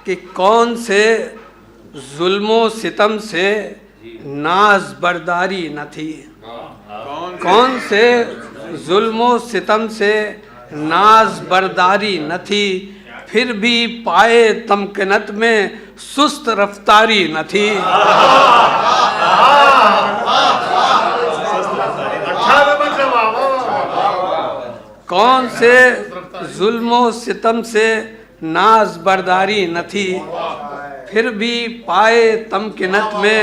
कि कौन से जुल्मो सितम से नाज बर्दारी न थी, कौन से जुल्मो सितम से नाज बर्दारी न थी, फिर भी पाए तमकनत में सुस्त रफ्तारी न थी। कौन से जुल्मो सितम से नाज बर्दारी न थी, फिर भी पाए तमकिनत में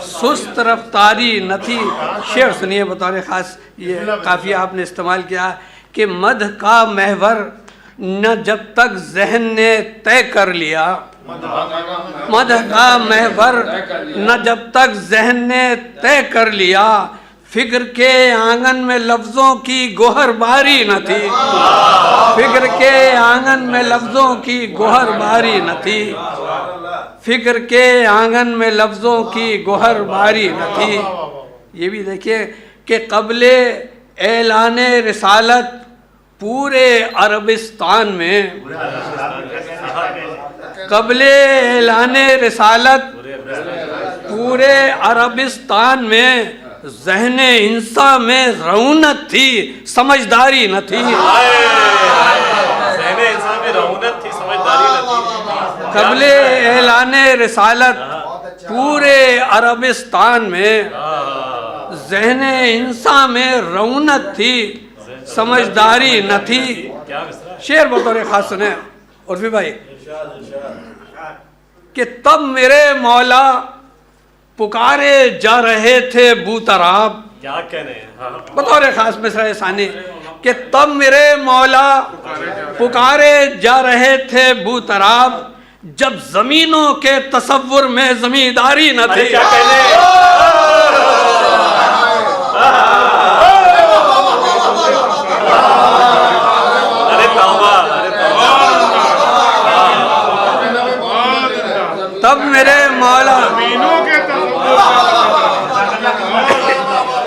सुस्त रफ्तारी न थी। शेर सुनिए बतौर ख़ास, ये काफ़ी आपने इस्तेमाल किया कि मध का महवर न जब तक जहन ने तय कर लिया, मध का महवर न जब तक जहन ने तय कर लिया, फिक्र के आंगन में लफ्ज़ों की गोहर बारी न थी, फिक्र के आंगन में लफ्ज़ों की गोहर बारी न थी, फिक्र के आंगन में लफ्ज़ों की गोहर बारी न थी। ये भी देखिए कि क़ब्ले ऐलाने रिसालत पूरे अरबिस्तान में, क़ब्ले ऐलाने रिसालत पूरे अरबिस्तान में ज़हने इंसा में रौनक थी, समझदारी न थी। ज़हने इंसा में रौनक थी, समझदारी न थी। क़ब्ले ऐलाने रिसालत पूरे अरबिस्तान में ज़हने इंसा में रौनक थी, समझदारी न थी। शेर बतौर ख़ास सुने उर्फी भाई कि तब मेरे मौला पुकारे जा रहे थे बूतराब, क्या कह रहे हैं बतौर ख़ास मिसरा सानी कि तब मेरे मौला पुकारे जा रहे थे बूतराब, जब ज़मीनों के तसव्वुर में ज़मींदारी न थी। क्या तब मेरे मौला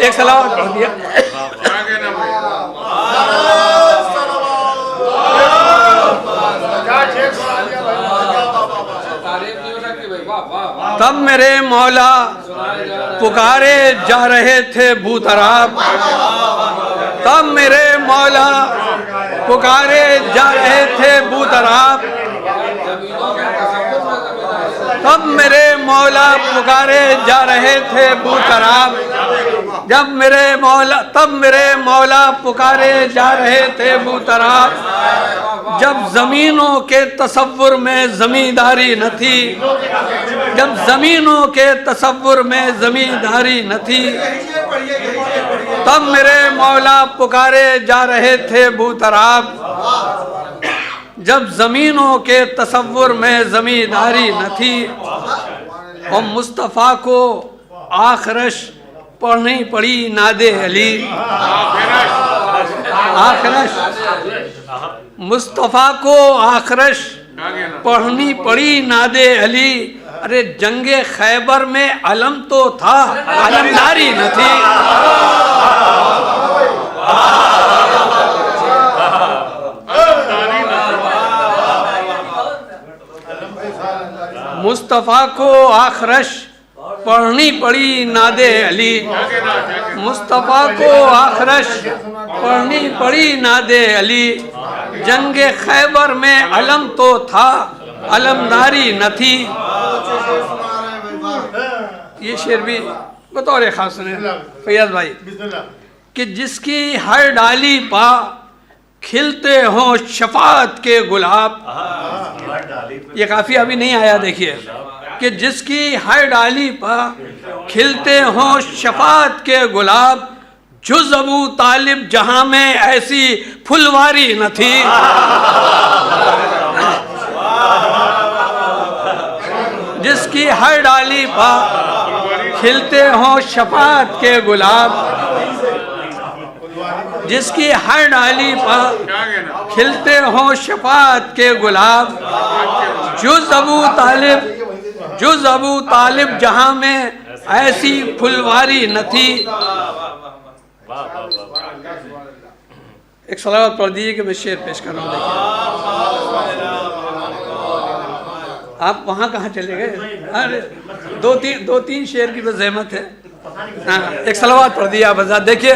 एक सलावत पढ़ दिया। तब मेरे मौला पुकारे जा रहे थे बूतराब, तब मेरे मौला पुकारे जा रहे थे बूतराब, तब मेरे मौला पुकारे जा रहे थे बूतराब, जब मेरे मौला तब मेरे मौला पुकारे जा रहे थे बूतराब, जब ज़मीनों के तसव्वुर में ज़मींदारी न थी, जब ज़मीनों के तसव्वुर में ज़मींदारी न थी, तब मेरे मौला पुकारे जा रहे थे बूतराब, जब ज़मीनों के तसव्वुर में ज़मींदारी न थी। और मुस्तफ़ा को आखरश पढ़नी पड़ी नादे अली, आखरश मुस्तफ़ा को आखरश पढ़नी पड़ी नादे अली। अरे जंगे खैबर में अलम तो था, अलमदारी न थी। मुस्तफ़ा को आखरश पढ़नी पड़ी नादे अली, मुस्तफ़ा को आखरश पढ़नी पड़ी नादे अली, जंगे खैबर में अलम तो था, अलमदारी न थी। ये शेर भी बतौर ख़ास सुने फैयाज भाई कि जिसकी हर डाली पा खिलते हों शफाअत के गुलाब, ये काफ़ी अभी नहीं आया, देखिए कि जिसकी हर डाली पर खिलते हों शफाअत के गुलाब, जुज़ अबू तालिब जहां में ऐसी फुलवारी न थी। जिसकी हर डाली पर खिलते हों शफाअत के गुलाब, जिसकी हर डाली पर खिलते हों शफाअत के गुलाब, जुज़ अबू तालिब जहां में ऐसी फुलवारी न थी। एक सलावत पढ़ दीजिए कि मैं शेर पेश कर रहा हूँ। देखिए आप वहाँ कहाँ चले गए? अरे दो तीन शेर की बस जहमत है। हाँ, एक सलावत पढ़ दिया बस। देखिए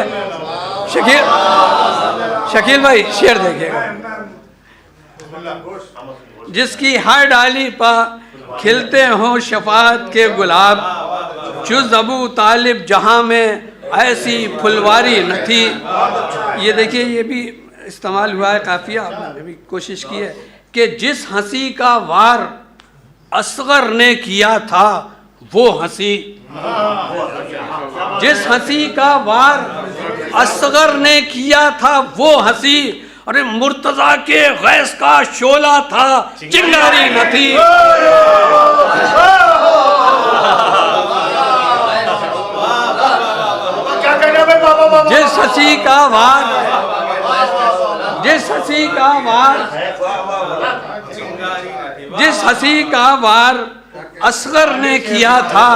शकील भाई शेर देखिएगा। जिसकी हर डाली पर खिलते हों शफात के गुलाब, जुज अबू तालिब जहाँ में ऐसी फुलवारी न थी। ये देखिए, ये भी इस्तेमाल हुआ है काफिया, आपने भी कोशिश की है कि जिस हंसी का वार असगर ने किया था वो हंसी, जिस हंसी का वार असगर ने किया था वो हंसी, अरे मुर्तजा के गैस का शोला था, चिंगारी न थी। जिस हंसी का वार, जिस हंसी का वार, जिस हंसी का वार असगर ने किया था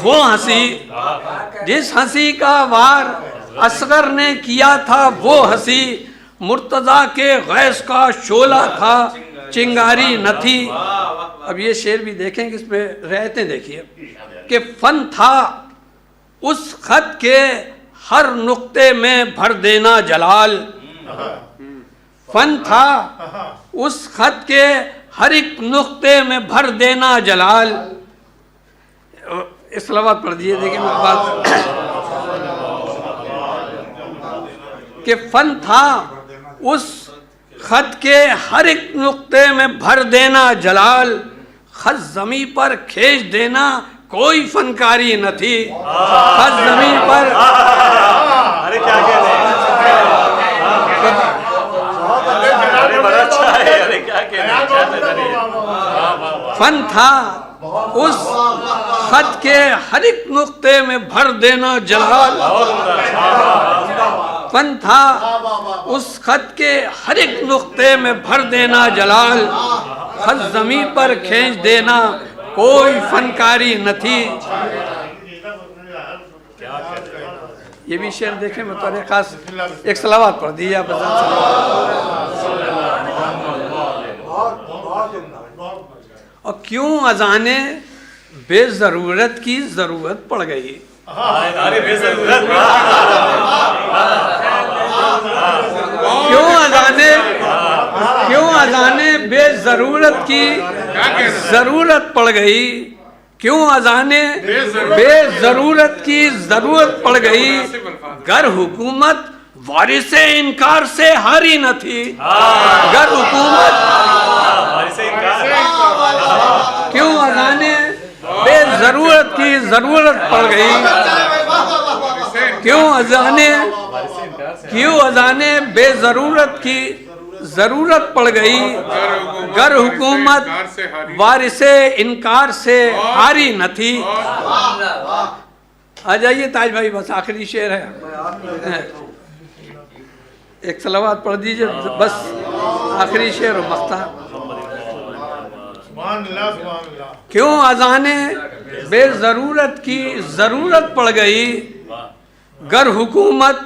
वो हंसी, जिस हंसी का वार असगर ने किया था वो हंसी, मुर्तजा के गैस का शोला था, चिंगारी न थी। अब ये शेर भी देखेंगे, इसमें रहते देखिए कि फन था उस खत के हर नुक्ते में भर देना जलाल, फन था उस खत के हर एक नुक्ते में भर देना जलाल। इस सलावत पढ़ दिए देखिए मेरे पास कि फन था उस खत के हर एक नुक्ते में भर देना जलाल, खत जमी पर खींच देना कोई फनकारी न थी। खत जमी पर, अरे क्या कह रहे हैं, बड़ा अच्छा है, अरे क्या कह रहे हैं। फन था उस खत के हर एक नुक्ते में भर देना जलाल, फन था उस खत के हर एक नुक्ते में भर देना जलाल, खत जमी पर खींच देना कोई फनकारी न थी। ये भी शेर देखें बतौर खास, एक सलावत पढ़ दी आप। और क्यों अजाने बेजरूरत की जरूरत पड़ गई, अरे बेजरूरत, क्यों अजाने बेजरूरत की जरूरत पड़ गई, क्यों अजाने बेजरूरत की जरूरत पड़ गई, गर हुकूमत वारिसे इनकार से हारी न थी। गर हुकूमत क्यों अजाने बेजरूरत की जरूरत पड़ गई, क्यों अजाने बेजरूरत की जरूरत पड़ गई, गर हुकूमत वारिसे इनकार से हारी न थी। आ जाइए ताज भाई, बस आखिरी शेर है, एक सलावत पढ़ दीजिए बस, आखिरी शेर मख्ता। क्यों अजाने बेजरूरत की जरूरत पड़ गई, गर हुकूमत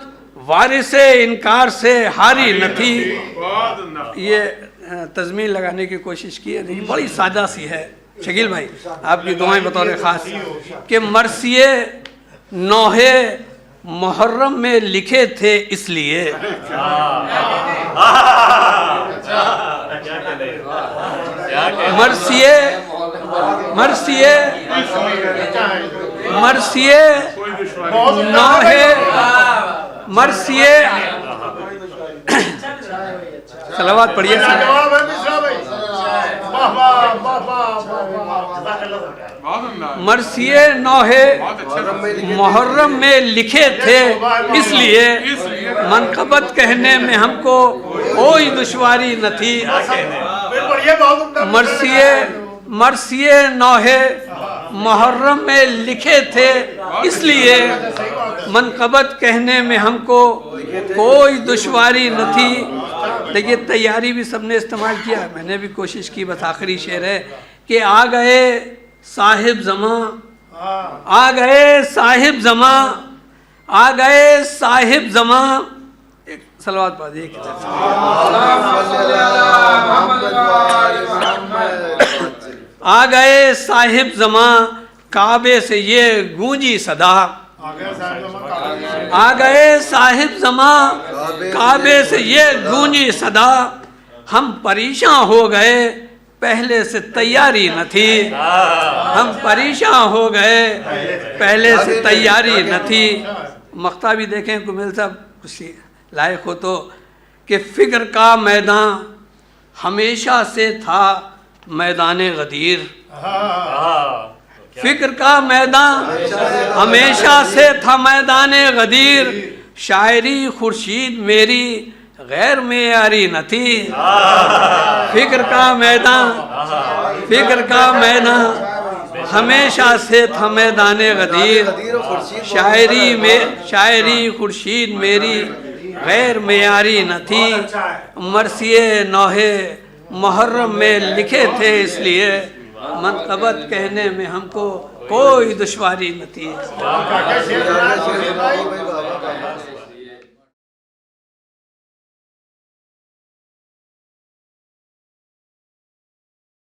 वारिसे इनकार से हारी न थी। ये तज़मीन लगाने की कोशिश की है, लेकिन बड़ी सादा सी है। शकील भाई आपकी दुआएं बतौर ख़ास कि मरसिए नौहे मुहर्रम में लिखे थे इसलिए, मरसिए नौहे मरसिए सलावत पढ़िए। मरसिए नौहे मुहर्रम में लिखे थे इसलिए, मनकबत कहने में हमको कोई दुश्वारी न थी। मरसिए नौहे मुहर्रम में लिखे थे इसलिए, मनकबत कहने में हमको कोई दुश्वारी न थी। देखिए तैयारी भी सबने इस्तेमाल किया, मैंने भी कोशिश की। बस आखिरी शेर है कि आ गए साहिब ज़मा, आ गए साहिब ज़मा, आ गए साहिब ज़मा। एक सलवात पढ़ दिए की तरफ, आ गए साहिब जमां काबे से ये गूंजी सदा, आ गए साहिब जमां काबे से ये गूंजी सदा, हम परेशान हो गए पहले से तैयारी न थी, हम परेशान हो गए पहले से तैयारी न थी। मख्ता भी देखें कुमिल साहब कुछ लायक हो तो, कि फिक्र का मैदान हमेशा से था मैदान गदीर, फिक्र का मैदान हमेशा से था मैदान गदीर, शायरी खुर्शीद मेरी गैर मेयारी न थी। फिक्र का मैदान, फिक्र का मैदान हमेशा से था मैदान गदीर, शायरी खुर्शीद मेरी गैर मेयारी न थी। मरसिए नौहे मुहर्रम में लिखे थे इसलिए मनक़बत कहने में हमको कोई दुश्वारी न थी।